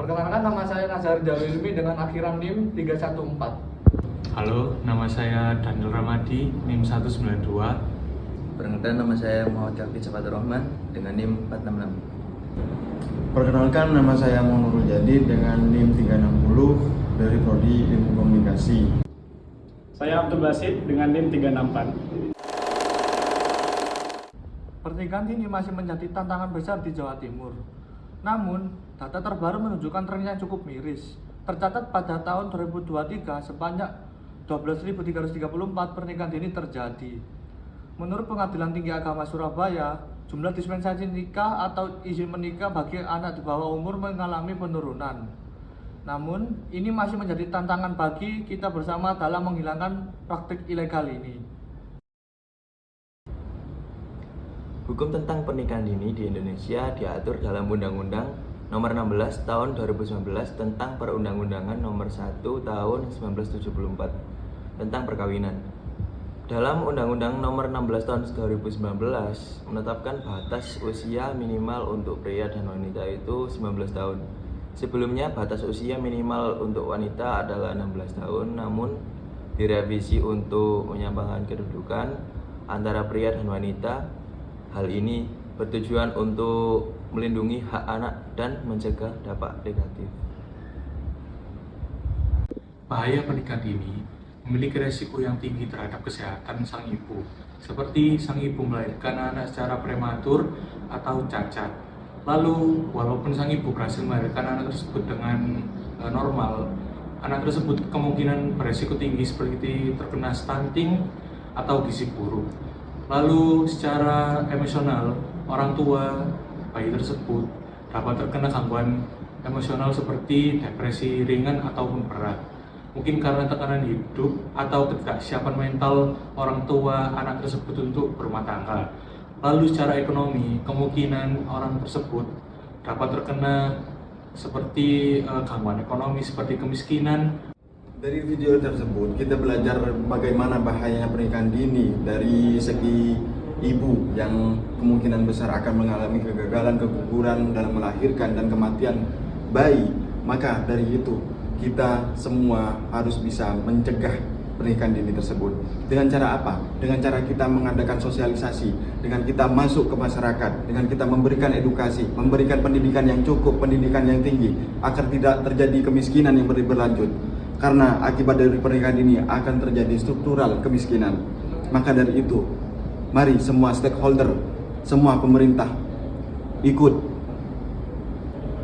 Perkenalkan, nama saya Nazar Jalilmi dengan akhiran NIM 314. Halo, nama saya Daniel Ramadi, NIM 192. Perkenalkan, nama saya Muhammad Kafid Safatur Rahman dengan NIM 466. Perkenalkan, nama saya Monurul Jadi dengan NIM 360 dari Prodi Ilmu Komunikasi. Saya Abdul Basit dengan NIM 364. Pernikahan dini masih menjadi tantangan besar di Jawa Timur. Namun, data terbaru menunjukkan tren yang cukup miris. Tercatat pada tahun 2023 sebanyak 12.334 pernikahan dini terjadi. Menurut Pengadilan Tinggi Agama Surabaya, jumlah dispensasi nikah atau izin menikah bagi anak di bawah umur mengalami penurunan. Namun, ini masih menjadi tantangan bagi kita bersama dalam menghilangkan praktik ilegal ini. Hukum tentang pernikahan dini di Indonesia diatur dalam Undang-Undang Nomor 16 Tahun 2019 tentang Perundang-Undangan Nomor 1 Tahun 1974 tentang perkawinan. Dalam Undang-Undang Nomor 16 Tahun 2019 menetapkan batas usia minimal untuk pria dan wanita itu 19 tahun. Sebelumnya batas usia minimal untuk wanita adalah 16 tahun, namun direvisi untuk menyeimbangkan kedudukan antara pria dan wanita. Hal ini bertujuan untuk melindungi hak anak dan mencegah dampak negatif. Bahaya pernikahan dini memiliki resiko yang tinggi terhadap kesehatan sang ibu, seperti sang ibu melahirkan anak secara prematur atau cacat. Lalu, walaupun sang ibu berhasil melahirkan anak tersebut dengan normal, anak tersebut kemungkinan beresiko tinggi seperti terkena stunting atau gizi buruk. Lalu secara emosional, orang tua bayi tersebut dapat terkena gangguan emosional seperti depresi ringan ataupun berat. Mungkin karena tekanan hidup atau ketidaksiapan mental orang tua anak tersebut untuk berumah tangga. Lalu secara ekonomi, kemungkinan orang tersebut dapat terkena seperti gangguan ekonomi seperti kemiskinan. Dari video tersebut kita belajar bagaimana bahayanya pernikahan dini dari segi ibu yang kemungkinan besar akan mengalami kegagalan, keguguran dalam melahirkan dan kematian bayi. Maka dari itu kita semua harus bisa mencegah pernikahan dini tersebut. Dengan cara apa? Dengan cara kita mengadakan sosialisasi, dengan kita masuk ke masyarakat, dengan kita memberikan edukasi, memberikan pendidikan yang cukup, pendidikan yang tinggi, agar tidak terjadi kemiskinan yang berlanjut. Karena akibat dari pernikahan ini akan terjadi struktural kemiskinan. Maka dari itu, mari semua stakeholder, semua pemerintah ikut.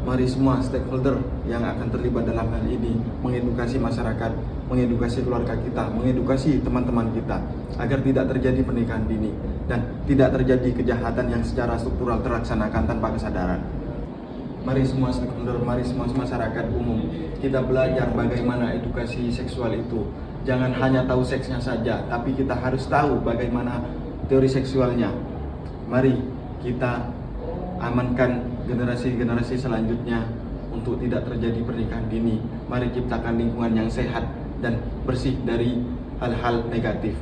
Mari semua stakeholder yang akan terlibat dalam hal ini mengedukasi masyarakat, mengedukasi keluarga kita, mengedukasi teman-teman kita agar tidak terjadi pernikahan dini dan tidak terjadi kejahatan yang secara struktural terlaksanakan tanpa kesadaran. Mari semua stakeholder, mari semua masyarakat umum, kita belajar bagaimana edukasi seksual itu. Jangan hanya tahu seksnya saja, tapi kita harus tahu bagaimana teori seksualnya. Mari kita amankan generasi-generasi selanjutnya untuk tidak terjadi pernikahan dini. Mari ciptakan lingkungan yang sehat dan bersih dari hal-hal negatif.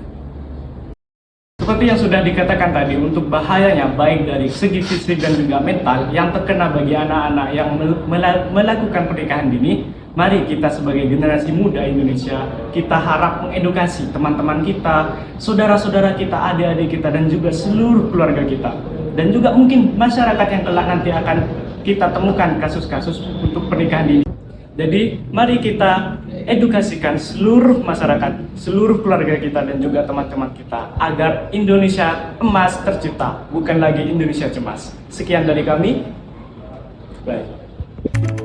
Seperti yang sudah dikatakan tadi, untuk bahayanya baik dari segi fisik dan juga mental yang terkena bagi anak-anak yang melakukan pernikahan dini, mari kita sebagai generasi muda Indonesia, kita harap mengedukasi teman-teman kita, saudara-saudara kita, adik-adik kita, dan juga seluruh keluarga kita. Dan juga mungkin masyarakat yang kelak nanti akan kita temukan kasus-kasus untuk pernikahan dini. Jadi, mari kita edukasikan seluruh masyarakat, seluruh keluarga kita dan juga teman-teman kita agar Indonesia emas tercipta, bukan lagi Indonesia cemas. Sekian dari kami. Bye.